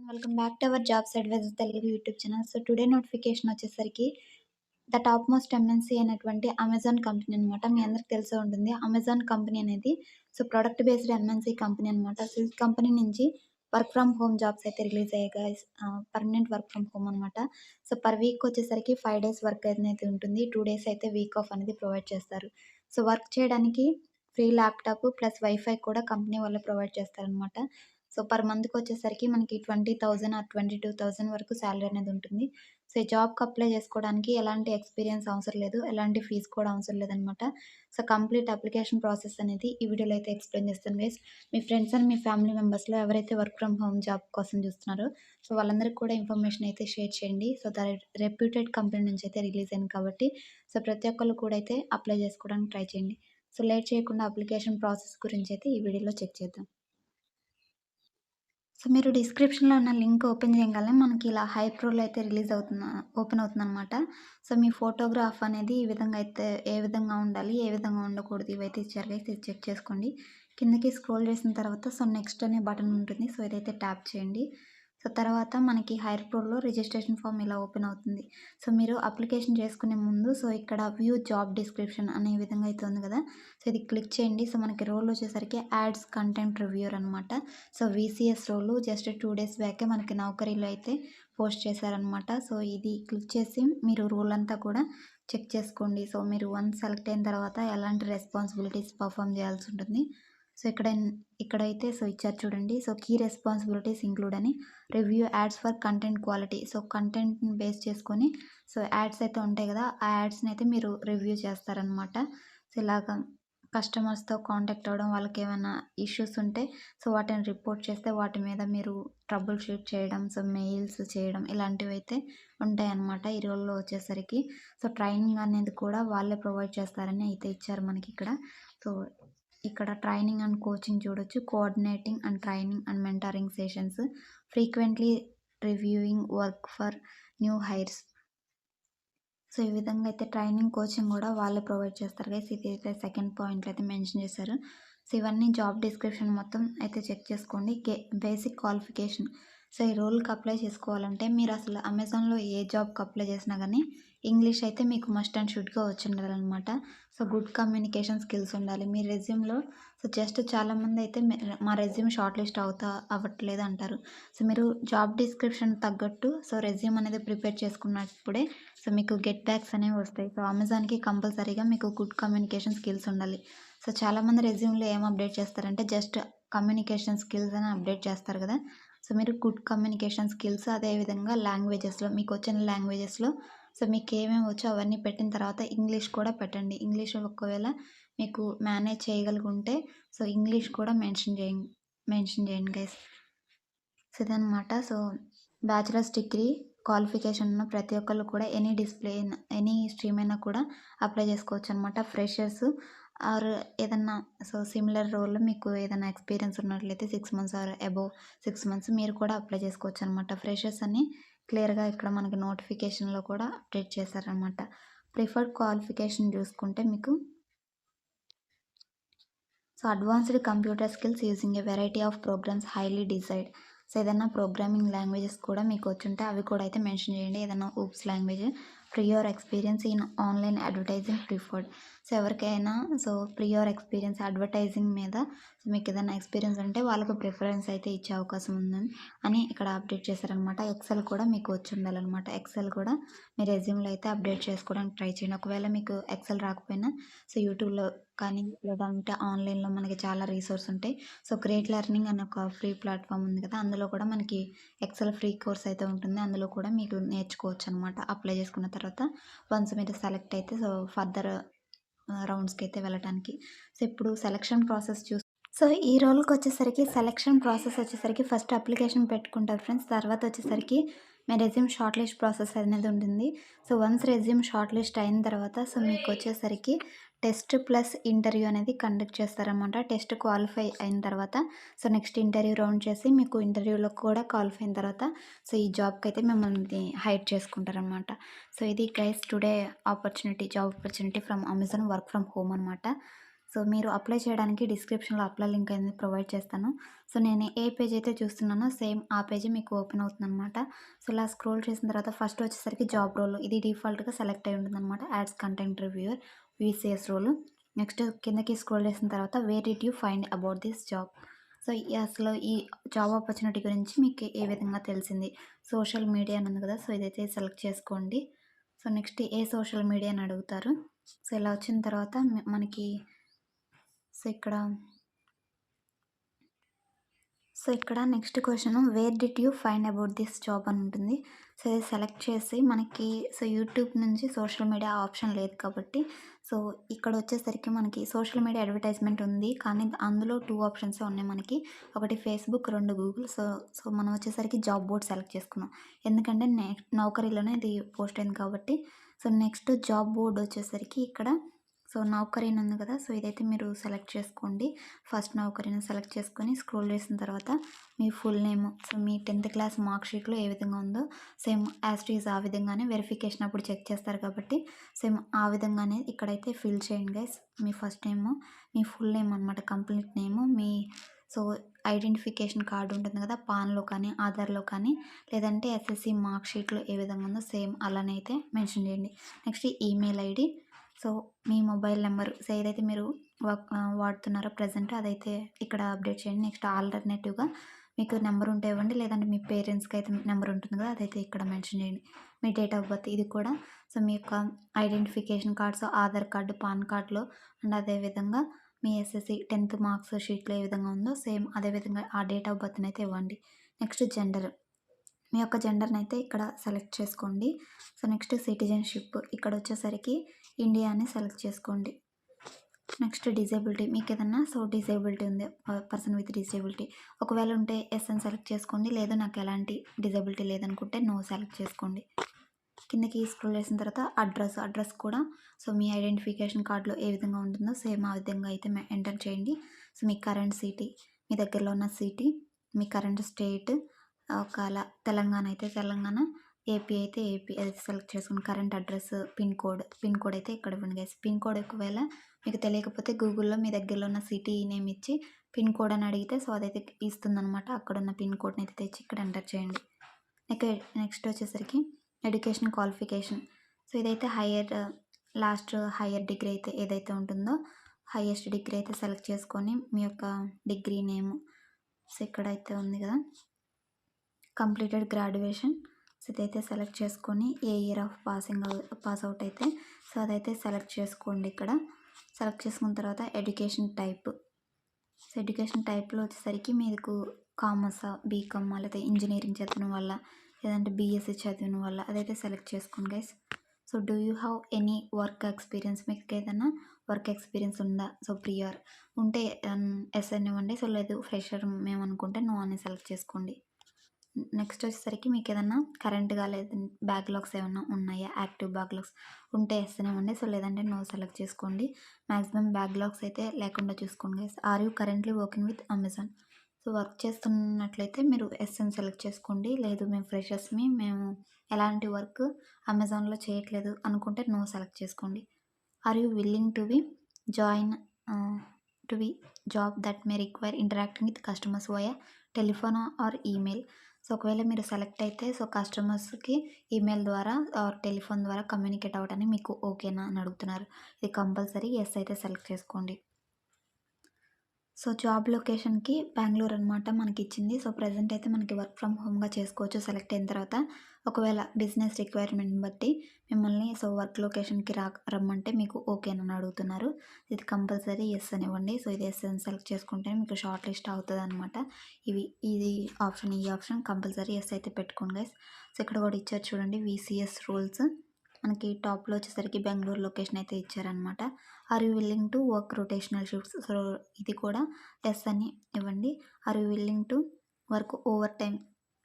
Welcome back to our jobs adviser Telugu YouTube channel. So today notification వచ్చేసరికి the top most MNC అయినటువంటి Amazon company అనమాట. మీ అందరికి తెలిసే ఉంటుంది. అమెజాన్ కంపెనీ అనేది ప్రొడక్ట్ బేస్డ్ ఎంఎన్సీ కంపెనీ అనమాట. సో ఈ కంపెనీ నుంచి వర్క్ ఫ్రమ్ హోమ్ జాబ్స్ అయితే రిలీజ్ అయ్యాయి guys. Permanent work from home అనమాట. సో పర్ వీక్ వచ్చేసరికి 5 డేస్ వర్క్ అనేది ఉంటుంది. 2 డేస్ అయితే వీక్ ఆఫ్ అనేది ప్రొవైడ్ చేస్తారు. సో వర్క్ చేయడానికి ఫ్రీ ల్యాప్టాప్ ప్లస్ వైఫై కూడా కంపెనీ వాళ్ళే ప్రొవైడ్ చేస్తారనమాట. సో పర్ మంత్‌కి వచ్చేసరికి మనకి 20,000 ఆర్ 22,000 వరకు సాలరీ అనేది ఉంటుంది. సో ఈ జాబ్‌కి అప్లై చేసుకోవడానికి ఎలాంటి ఎక్స్‌పీరియన్స్ అవసరం లేదు. ఎలాంటి ఫీజ్ కూడా అవసరం లేదనమాట. సో కంప్లీట్ అప్లికేషన్ ప్రాసెస్ అనేది ఈ వీడియోలో అయితే ఎక్స్‌ప్లెయిన్ చేస్తాను గైస్. మీ ఫ్రెండ్స్ అండ్ మీ ఫ్యామిలీ మెంబర్స్‌లో ఎవరైతే వర్క్ ఫ్రమ్ హోమ్ జాబ్ కోసం చూస్తున్నారో సో వాళ్ళందరికీ కూడా ఇన్ఫర్మేషన్ అయితే షేర్ చేయండి. సో రెప్యూటెడ్ కంపెనీ నుంచి అయితే రిలీజ్ అయింది కాబట్టి సో ప్రతి ఒక్కళ్ళు కూడా అయితే అప్లై చేసుకోవడానికి ట్రై చేయండి. సో లేట్ చేయకుండా అప్లికేషన్ ప్రాసెస్ గురించి అయితే ఈ వీడియోలో చెక్ చేద్దాం. సో మీరు డిస్క్రిప్షన్‌లో ఉన్న లింక్ ఓపెన్ చేయంగానే మనకి ఇలా హైప్రోలో అయితే ఓపెన్ అవుతుందనమాట. సో మీ ఫోటోగ్రాఫ్ అనేది ఈ విధంగా అయితే ఏ విధంగా ఉండాలి, ఏ విధంగా ఉండకూడదు ఇవైతే ఇచ్చారు గైస్. ఇది చెక్ చేసుకోండి. కిందకి స్క్రోల్ చేసిన తర్వాత సో నెక్స్ట్ అనే బటన్ ఉంటుంది. సో ఇదైతే ట్యాప్ చేయండి. సో తర్వాత మనకి హైర్ ప్రోలో రిజిస్ట్రేషన్ ఫామ్ ఇలా ఓపెన్ అవుతుంది. సో మీరు అప్లికేషన్ చేసుకునే ముందు సో ఇక్కడ వ్యూ జాబ్ డిస్క్రిప్షన్ అనే విధంగా అయితే ఉంది కదా! సో ఇది క్లిక్ చేయండి. సో మనకి రోల్ వచ్చేసరికి యాడ్స్ కంటెంట్ రివ్యూయర్ అనమాట. సో వీసీఎస్ రోలు జస్ట్ 2 డేస్ బ్యాకే మనకి నౌకరీలో అయితే పోస్ట్ చేశారనమాట. సో ఇది క్లిక్ చేసి మీరు రోల్ అంతా కూడా చెక్ చేసుకోండి. సో మీరు వన్స్ సెలెక్ట్ అయిన తర్వాత ఎలాంటి రెస్పాన్సిబిలిటీస్ పర్ఫార్మ్ చేయాల్సి ఉంటుంది. సో ఇక్కడైతే సో ఇచ్చారు చూడండి. సో కీ రెస్పాన్సిబిలిటీస్ ఇంక్లూడ్ అని review ads for content quality. So కంటెంట్‌ని బేస్ చేసుకొని సో యాడ్స్ అయితే ఉంటాయి కదా! ఆ యాడ్స్‌ని అయితే మీరు రివ్యూ చేస్తారనమాట. సో ఇలాగా కస్టమర్స్‌తో కాంటాక్ట్ అవ్వడం, వాళ్ళకేమైనా ఇష్యూస్ ఉంటే సో వాటిని రిపోర్ట్ చేస్తే వాటి మీద మీరు ట్రబుల్ షూట్ చేయడం, సో మెయిల్స్ చేయడం ఇలాంటివైతే ఉంటాయన్నమాట ఈ రోల్‌లో వచ్చేసరికి. సో ట్రైనింగ్ అనేది కూడా వాళ్ళే ప్రొవైడ్ చేస్తారని అయితే ఇచ్చారు మనకిక్కడ. సో ఇక్కడ ట్రైనింగ్ అండ్ కోచింగ్ చూడొచ్చు. Coordinating and training and mentoring sessions, frequently reviewing work for new heirs. So ఈ విధంగా అయితే ట్రైనింగ్, కోచింగ్ కూడా వాళ్ళే ప్రొవైడ్ చేస్తారు గైస్. ఇదైతే సెకండ్ పాయింట్‌లో అయితే మెన్షన్ చేశారు. సో ఇవన్నీ జాబ్ డిస్క్రిప్షన్ మొత్తం అయితే చెక్ చేసుకోండి. Basic qualification. సో ఈ రోల్‌కి అప్లై చేసుకోవాలంటే మీరు అసలు అమెజాన్‌లో ఏ జాబ్‌కి అప్లై చేసినా గానీ ఇంగ్లీష్ అయితే మీకు మస్ట్ అండ్ షుడ్‌గా వచ్చుండాలనమాట. సో గుడ్ కమ్యూనికేషన్ స్కిల్స్ ఉండాలి. మీ రెజ్యూమ్‌లో సో జస్ట్ చాలామంది అయితే మా రెజ్యూమ్ షార్ట్ లిస్ట్ అవ్వట్లేదు అంటారు. సో మీరు జాబ్ డిస్క్రిప్షన్ తగ్గట్టు సో రెజ్యూమ్ అనేది ప్రిపేర్ చేసుకున్నప్పుడే సో మీకు గెట్ బ్యాక్స్ అనేవి వస్తాయి. సో అమెజాన్‌కి కంపల్సరీగా మీకు గుడ్ కమ్యూనికేషన్ స్కిల్స్ ఉండాలి. సో చాలామంది రెజ్యూమ్‌లో ఏం అప్డేట్ చేస్తారంటే జస్ట్ కమ్యూనికేషన్ స్కిల్స్ అని అప్డేట్ చేస్తారు కదా! సో మీరు గుడ్ కమ్యూనికేషన్ స్కిల్స్ అదేవిధంగా లాంగ్వేజెస్‌లో మీకొచ్చిన లాంగ్వేజెస్‌లో సో మీకేమేమి వచ్చో అవన్నీ పెట్టిన తర్వాత ఇంగ్లీష్ కూడా పెట్టండి. ఇంగ్లీష్ ఒకవేళ మీకు మేనేజ్ చేయగలిగుంటే సో ఇంగ్లీష్ కూడా మెన్షన్ చేయండి గైస్. సో ఇదనమాట. సో బ్యాచిలర్స్ డిగ్రీ క్వాలిఫికేషన్ ఉన్న ప్రతి ఒక్కళ్ళు కూడా ఎనీ స్ట్రీమ్ అయినా కూడా అప్లై చేసుకోవచ్చనమాట. ఫ్రెషర్స్ ఆర్ ఏదన్నా సో సిమిలర్ రోల్‌లో మీకు ఏదైనా ఎక్స్‌పీరియన్స్ ఉన్నట్లయితే 6 మంత్స్ ఆర్ అబోవ్ 6 మంత్స్ మీరు కూడా అప్లై చేసుకోవచ్చనమాట. ఫ్రెషర్స్ అని క్లియర్‌గా ఇక్కడ మనకి నోటిఫికేషన్‌లో కూడా అప్డేట్ చేశారనమాట. ప్రిఫర్డ్ క్వాలిఫికేషన్ చూసుకుంటే మీకు so advanced computer skills using a variety of programs highly desired. So ఏదైనా ప్రోగ్రామింగ్ లాంగ్వేజెస్ కూడా మీకు వచ్చుంటే అవి కూడా అయితే మెన్షన్ చేయండి. ఏదైనా OOPs language, prior experience in online advertising preferred. So ఎవరికైనా సో ప్రియోర్ ఎక్స్పీరియన్స్ అడ్వర్టైజింగ్ మీద సో మీకు ఏదైనా ఎక్స్పీరియన్స్ ఉంటే వాళ్ళకు ప్రిఫరెన్స్ అయితే ఇచ్చే అవకాశం ఉందని అని ఇక్కడ అప్డేట్ చేశారనమాట. ఎక్సెల్ కూడా మీకు వచ్చి ఉండాలన్నమాట. ఎక్సెల్ కూడా మీ రెజ్యూమ్‌లో అయితే అప్డేట్ చేసుకోవడానికి ట్రై చేయండి. ఒకవేళ మీకు ఎక్సెల్ రాకపోయినా సో యూట్యూబ్‌లో కానీ లేదంటే ఆన్లైన్‌లో మనకి చాలా రిసోర్స్ ఉంటాయి. సో గ్రేట్ లెర్నింగ్ అనే ఒక ఫ్రీ ప్లాట్‌ఫామ్ ఉంది కదా! అందులో కూడా మనకి ఎక్సెల్ ఫ్రీ కోర్స్ అయితే ఉంటుంది. అందులో కూడా మీరు నేర్చుకోవచ్చనమాట. అప్లై చేసుకున్న తర్వాత వన్స్ మీరు సెలెక్ట్ అయితే సో ఫర్దర్ రౌండ్స్‌కి అయితే వెళ్ళటానికి. సో ఇప్పుడు సెలక్షన్ ప్రాసెస్ సో ఈ రోల్‌కొచ్చేసరికి సెలక్షన్ ప్రాసెస్ వచ్చేసరికి ఫస్ట్ అప్లికేషన్ పెట్టుకుంటారు ఫ్రెండ్స్. తర్వాత వచ్చేసరికి మీ రెజ్యూమ్ షార్ట్ లిస్ట్ ప్రాసెస్ అనేది ఉంటుంది. So once resume short list అయిన తర్వాత సో మీకొచ్చేసరికి టెస్ట్ ప్లస్ ఇంటర్వ్యూ అనేది కండక్ట్ చేస్తారనమాట. టెస్ట్ క్వాలిఫై అయిన తర్వాత సో నెక్స్ట్ ఇంటర్వ్యూ రౌండ్ చేసి మీకు ఇంటర్వ్యూలో కూడా క్వాలిఫై అయిన తర్వాత సో ఈ జాబ్‌కైతే మిమ్మల్ని హైర్ చేసుకుంటారనమాట. సో ఇది guys today job opportunity from Amazon work from home అనమాట. సో మీరు అప్లై చేయడానికి డిస్క్రిప్షన్‌లో అప్లై లింక్ అనేది ప్రొవైడ్ చేస్తాను. సో నేను ఏ పేజ్ అయితే చూస్తున్నానో సేమ్ ఆ పేజే మీకు ఓపెన్ అవుతుందనమాట. సో ఇలా స్క్రోల్ చేసిన తర్వాత ఫస్ట్ వచ్చేసరికి జాబ్ రోల్ ఇది డిఫాల్ట్‌గా సెలెక్ట్ అయ్యి ఉంటుందనమాట. Ads content reviewer VCS role. Next కిందకి స్క్రోల్ చేసిన తర్వాత where did you find about this job? So అసలు ఈ జాబ్ ఆపర్చునిటీ గురించి మీకు ఏ విధంగా తెలిసింది? సోషల్ మీడియా అని ఉంది కదా! సో ఇదైతే సెలెక్ట్ చేసుకోండి. సో నెక్స్ట్ ఏ సోషల్ మీడియా అని అడుగుతారు. సో ఇలా వచ్చిన తర్వాత మనకి సో ఇక్కడ ఇక్కడ next question wear did you find about this job అని ఉంటుంది. సో ఇది సెలెక్ట్ చేసి మనకి సో యూట్యూబ్ నుంచి సోషల్ మీడియా ఆప్షన్ లేదు కాబట్టి సో ఇక్కడ వచ్చేసరికి మనకి సోషల్ మీడియా అడ్వర్టైజ్మెంట్ ఉంది. కానీ అందులో 2 ఆప్షన్సే ఉన్నాయి మనకి. ఒకటి ఫేస్‌బుక్, 2 గూగుల్. సో మనం వచ్చేసరికి జాబ్ బోర్డ్ సెలెక్ట్ చేసుకున్నాం. ఎందుకంటే నౌకరీలోనే ఇది పోస్ట్ అయింది కాబట్టి. సో నెక్స్ట్ జాబ్ బోర్డ్ వచ్చేసరికి ఇక్కడ సో నౌకరీ అని ఉంది కదా! సో ఇదైతే మీరు సెలెక్ట్ చేసుకోండి. ఫస్ట్ నౌకరీని సెలెక్ట్ చేసుకొని స్క్రోల్ చేసిన తర్వాత మీ ఫుల్ నేమ్, సో మీ 10థ్ క్లాస్ మార్క్ షీట్‌లో ఏ విధంగా ఉందో సేమ్ యాజ్ ఇట్ ఈజ్ ఆ విధంగానే వెరిఫికేషన్ అప్పుడు చెక్ చేస్తారు కాబట్టి సేమ్ ఆ విధంగానే ఇక్కడైతే ఫిల్ చేయండి గైస్. మీ ఫస్ట్ నేము, మీ ఫుల్ నేమ్ అనమాట. కంప్లీట్ నేము, మీ సో ఐడెంటిఫికేషన్ కార్డ్ ఉంటుంది కదా! పాన్‌లో కానీ, ఆధార్‌లో కానీ లేదంటే ఎస్ఎస్‌సి మార్క్ షీట్‌లో ఏ విధంగా ఉందో సేమ్ అలానే అయితే మెన్షన్ చేయండి. నెక్స్ట్ ఈమెయిల్ ఐడీ, సో మీ మొబైల్ నెంబర్ సో ఏదైతే మీరు వాడుతున్నారో ప్రెజెంట్ అదైతే ఇక్కడ అప్డేట్ చేయండి. నెక్స్ట్ ఆల్టర్‌నేటివ్‌గా మీకు నెంబర్ ఉంటే ఇవ్వండి. లేదంటే మీ పేరెంట్స్‌కి అయితే నెంబర్ ఉంటుంది కదా! అదైతే ఇక్కడ మెన్షన్ చేయండి. మీ డేట్ ఆఫ్ బర్త్ ఇది కూడా సో మీ యొక్క identification cards, Aadhaar card, pan కార్డ్‌లో అండ్ అదేవిధంగా మీ ఎస్ఎస్‌సి 10థ్ మార్క్స్ షీట్‌లో ఏ విధంగా ఉందో సేమ్ అదే విధంగా ఆ డేట్ ఆఫ్ బర్త్‌నైతే ఇవ్వండి. నెక్స్ట్ జెండర్, మీ యొక్క జెండర్‌నైతే ఇక్కడ సెలెక్ట్ చేసుకోండి. సో నెక్స్ట్ సిటిజన్‌షిప్ ఇక్కడొచ్చేసరికి ఇండియా అని సెలెక్ట్ చేసుకోండి. నెక్స్ట్ డిజేబిలిటీ మీకేదన్నా సో డిజేబిలిటీ ఉంది. పర్సన్ విత్ డిజేబిలిటీ ఒకవేళ ఉంటే యెస్ అని సెలెక్ట్ చేసుకోండి. లేదు నాకు ఎలాంటి డిజేబిలిటీ లేదనుకుంటే నో సెలెక్ట్ చేసుకోండి. కిందకి స్క్రోల్ చేసిన తర్వాత అడ్రస్ కూడా సో మీ ఐడెంటిఫికేషన్ కార్డ్‌లో ఏ విధంగా ఉంటుందో సేమ్ ఆ విధంగా అయితే ఎంటర్ చేయండి. సో మీ కరెంట్ సిటీ, మీ దగ్గరలో ఉన్న సిటీ, మీ కరెంట్ స్టేట్, ఒకవేళ తెలంగాణ అయితే తెలంగాణ, ఏపీ అయితే ఏపీ అది సెలెక్ట్ చేసుకొని కరెంట్ అడ్రస్, పిన్ కోడ్ అయితే ఇక్కడ ఇవ్వండి గైస్. పిన్ కోడ్ ఒకవేళ మీకు తెలియకపోతే గూగుల్‌లో మీ దగ్గరలో ఉన్న సిటీ నేమ్ ఇచ్చి పిన్ కోడ్ అని అడిగితే సో అదైతే ఇస్తుందనమాట. అక్కడున్న పిన్ కోడ్‌ని అయితే తెచ్చి ఇక్కడ ఎంటర్ చేయండి. నెక్స్ట్ వచ్చేసరికి ఎడ్యుకేషన్ క్వాలిఫికేషన్, సో ఇదైతే హయ్యర్ డిగ్రీ అయితే ఏదైతే ఉంటుందో హైయెస్ట్ డిగ్రీ అయితే సెలెక్ట్ చేసుకొని మీ యొక్క డిగ్రీ నేమ్ సో ఇక్కడైతే ఉంది కదా కంప్లీటెడ్ గ్రాడ్యుయేషన్ సో ఇదైతే సెలెక్ట్ చేసుకొని ఏ ఇయర్ ఆఫ్ పాస్ అవుట్ అయితే సో అదైతే సెలెక్ట్ చేసుకోండి. ఇక్కడ సెలెక్ట్ చేసుకున్న తర్వాత ఎడ్యుకేషన్ టైప్, సో ఎడ్యుకేషన్ టైప్లో వచ్చేసరికి మీకు కామర్సా, బీకామా లేదా ఇంజనీరింగ్ చదివిన వాళ్ళ లేదంటే బీఎస్సీ చదివిన వాళ్ళ అదైతే సెలెక్ట్ చేసుకోండి guys. So do you have any work experience, మీకు ఏదైనా వర్క్ ఎక్స్పీరియన్స్ ఉందా? సో ప్రియర్ ఉంటే ఎస్ అనివ్వండి. సో లేదు ఫ్రెషర్ మేము అనుకుంటే నో అని సెలెక్ట్ చేసుకోండి. నెక్స్ట్ వచ్చేసరికి మీకు ఏదన్నా కరెంట్‌గా లేదంటే బ్యాక్‌లాగ్స్ ఏమన్నా ఉన్నాయా? యాక్టివ్ బ్యాక్‌లాగ్స్ ఉంటే యెస్ అనివ్వండి. సో లేదంటే నో సెలెక్ట్ చేసుకోండి. మాక్సిమం బ్యాక్‌లాగ్స్ అయితే లేకుండా చూసుకోండి guys. Are you currently working with Amazon, so work చేస్తున్నట్లయితే మీరు యెస్ అని సెలెక్ట్ చేసుకోండి. లేదు మేము ఫ్రెషర్స్‌మి మేము ఎలాంటి వర్క్ అమెజాన్‌లో చేయట్లేదు అనుకుంటే నో సెలెక్ట్ చేసుకోండి. Are you willing join to be job that may require interacting with customers via telephone or email, so ఒకవేళ మీరు సెలెక్ట్ అయితే సో కస్టమర్స్‌కి ఈమెయిల్ ద్వారా ఆర్ టెలిఫోన్ ద్వారా కమ్యూనికేట్ అవ్వడానికి మీకు ఓకేనా అని అడుగుతున్నారు. ఇది కంపల్సరీ యెస్ అయితే సెలెక్ట్ చేసుకోండి. సో జాబ్ లొకేషన్‌కి బెంగుళూరు అనమాట మనకిచ్చింది. సో ప్రెజెంట్ అయితే మనకి వర్క్ ఫ్రమ్ హోమ్‌గా చేసుకోవచ్చు సెలెక్ట్ అయిన తర్వాత. ఒకవేళ బిజినెస్ రిక్వైర్మెంట్‌ని బట్టి మిమ్మల్ని సో వర్క్ లొకేషన్‌కి రమ్మంటే మీకు ఓకేనని అడుగుతున్నారు. ఇది కంపల్సరీ యెస్ అనివ్వండి. సో ఇది యెస్ అని సెలెక్ట్ చేసుకుంటే మీకు షార్ట్ లిస్ట్ అవుతదనమాట. ఈ ఆప్షన్ కంపల్సరీ యెస్ అయితే పెట్టుకోండి గైస్. సో ఇక్కడ కూడా ఇచ్చారు చూడండి వీసీఎస్ రూల్స్. మనకి టాప్‌లో వచ్చేసరికి బెంగుళూరు లొకేషన్ అయితే ఇచ్చారనమాట. Are you willing to work rotational shifts, so ఇది కూడా యెస్ అని ఇవ్వండి. Are you willing to work overtime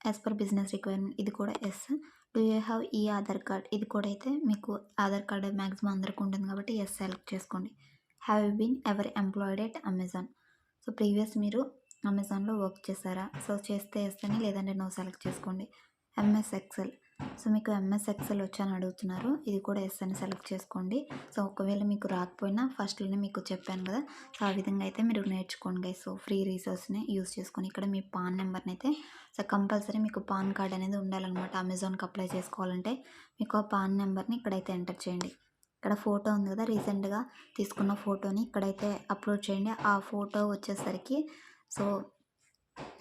as per business requirement, ఇది కూడా యెస్. డూ యూ హ్యావ్ ఈ ఆధార్ కార్డ్, ఇది కూడా అయితే మీకు ఆధార్ కార్డ్ మ్యాక్సిమం అందరికి ఉంటుంది కాబట్టి యెస్ సెలెక్ట్ చేసుకోండి. Have you been ever employed at Amazon, so previous మీరు అమెజాన్‌లో వర్క్ చేశారా? సో చేస్తే యెస్ అని లేదంటే నో సెలెక్ట్ చేసుకోండి. ఎంఎస్ ఎక్సెల్, సో మీకు ఎంఎస్ ఎక్సెల్ వచ్చని అడుగుతున్నారు. ఇది కూడా ఎస్ అని సెలెక్ట్ చేసుకోండి. సో ఒకవేళ మీకు రాకపోయినా ఫస్ట్‌లోనే మీకు చెప్పాను కదా! సో ఆ విధంగా అయితే మీరు నేర్చుకోండి గైస్. సో ఫ్రీ రిసోర్స్‌ని యూజ్ చేసుకొని ఇక్కడ మీ పాన్ నెంబర్‌నైతే సో కంపల్సరీ మీకు పాన్ కార్డ్ అనేది ఉండాలనమాట. అమెజాన్‌కి అప్లై చేసుకోవాలంటే మీకు ఆ పాన్ నెంబర్‌ని ఇక్కడైతే ఎంటర్ చేయండి. ఇక్కడ ఫోటో ఉంది కదా! రీసెంట్‌గా తీసుకున్న ఫోటోని ఇక్కడైతే అప్లోడ్ చేయండి. ఆ ఫోటో వచ్చేసరికి so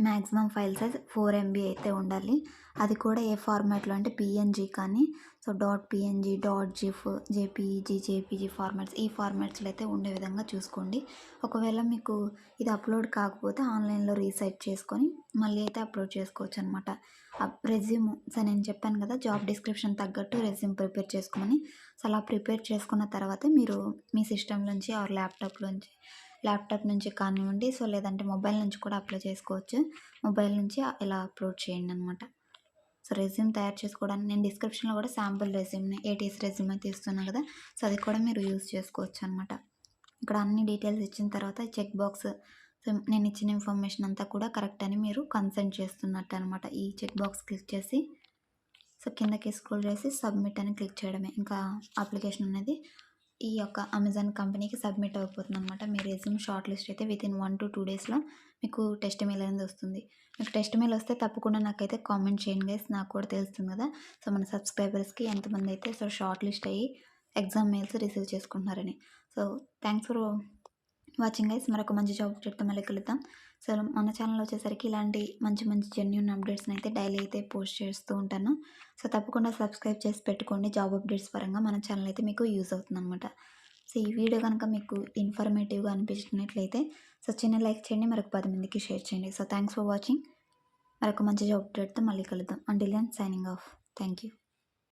maximum file size 4 MB అయితే ఉండాలి. అది కూడా ఏ ఫార్మాట్‌లో అంటే పీఎన్‌జీ కానీ so dot PNG, dot GIF, JPEG formats ఈ ఫార్మాట్స్‌లో అయితే ఉండే విధంగా చూసుకోండి. ఒకవేళ మీకు ఇది అప్లోడ్ కాకపోతే ఆన్‌లైన్‌లో రీసెట్ చేసుకొని మళ్ళీ అయితే అప్లోడ్ చేసుకోవచ్చనమాట. రెజ్యూమ్ సో నేను చెప్పాను కదా! జాబ్ డిస్క్రిప్షన్ తగ్గట్టు రెజ్యూమ్ ప్రిపేర్ చేసుకోమని. సో అలా ప్రిపేర్ చేసుకున్న తర్వాతే మీరు మీ సిస్టమ్ నుంచి ఆర్ ల్యాప్టాప్ నుంచి కానివ్వండి, సో లేదంటే మొబైల్ నుంచి కూడా అప్లై చేసుకోవచ్చు. మొబైల్ నుంచి ఇలా అప్లోడ్ చేయండనమాట. సో రెజ్యూమ్ తయారు చేసుకోవడానికి నేను డిస్క్రిప్షన్‌లో కూడా శాంపుల్ రెజ్యూమ్‌ని ఏటీఎస్ రెజ్యూమ్ అయితే ఇస్తున్నా కదా! సో అది కూడా మీరు యూజ్ చేసుకోవచ్చనమాట. ఇక్కడ అన్ని డీటెయిల్స్ ఇచ్చిన తర్వాత చెక్ బాక్స్ సో నేను ఇచ్చిన ఇన్ఫర్మేషన్ అంతా కూడా కరెక్ట్ అని మీరు కన్సెంట్ చేస్తున్నట్టు అనమాట. ఈ చెక్ బాక్స్ క్లిక్ చేసి సో కిందకి స్క్రోల్ చేసి సబ్మిట్ అని క్లిక్ చేయడమే. ఇంకా అప్లికేషన్ అనేది ఈ యొక్క అమెజాన్ కంపెనీకి సబ్మిట్ అయిపోతుందనమాట. మీ రెజ్యూమ్ షార్ట్ లిస్ట్ అయితే వితిన్ 1-2 డేస్‌లో మీకు టెస్ట్ మెయిల్ అనేది వస్తుంది. మీకు టెస్ట్ మెయిల్ వస్తే తప్పకుండా నాకైతే కామెంట్ చేయండి గైస్. నాకు కూడా తెలుస్తుంది కదా! సో మన సబ్స్క్రైబర్స్‌కి ఎంతమంది అయితే సో షార్ట్ లిస్ట్ అయ్యి ఎగ్జామ్ మెయిల్స్ రిసీవ్ చేసుకుంటున్నారని. So thanks for watching guys. మరొక మంచి జాబ్ అప్డేట్‌తో మళ్ళీ కలుద్దాం. సో మన ఛానల్ వచ్చేసరికి ఇలాంటి మంచి మంచి జెన్యూన్ అప్డేట్స్‌ని అయితే డైలీ అయితే పోస్ట్ చేస్తూ ఉంటాను. సో తప్పకుండా సబ్స్క్రైబ్ చేసి పెట్టుకోండి. జాబ్ అప్డేట్స్ పరంగా మన ఛానల్ అయితే మీకు యూజ్ అవుతుందనమాట. సో ఈ వీడియో కనుక మీకు ఇన్ఫర్మేటివ్‌గా అనిపించినట్లయితే సో చిన్న లైక్ చేయండి. మరొక 10 మందికి షేర్ చేయండి. So thanks for watching. మరొక మంచి జాబ్ అప్డేట్‌తో మళ్ళీ కలుద్దాం. Until then signing off. Thank you.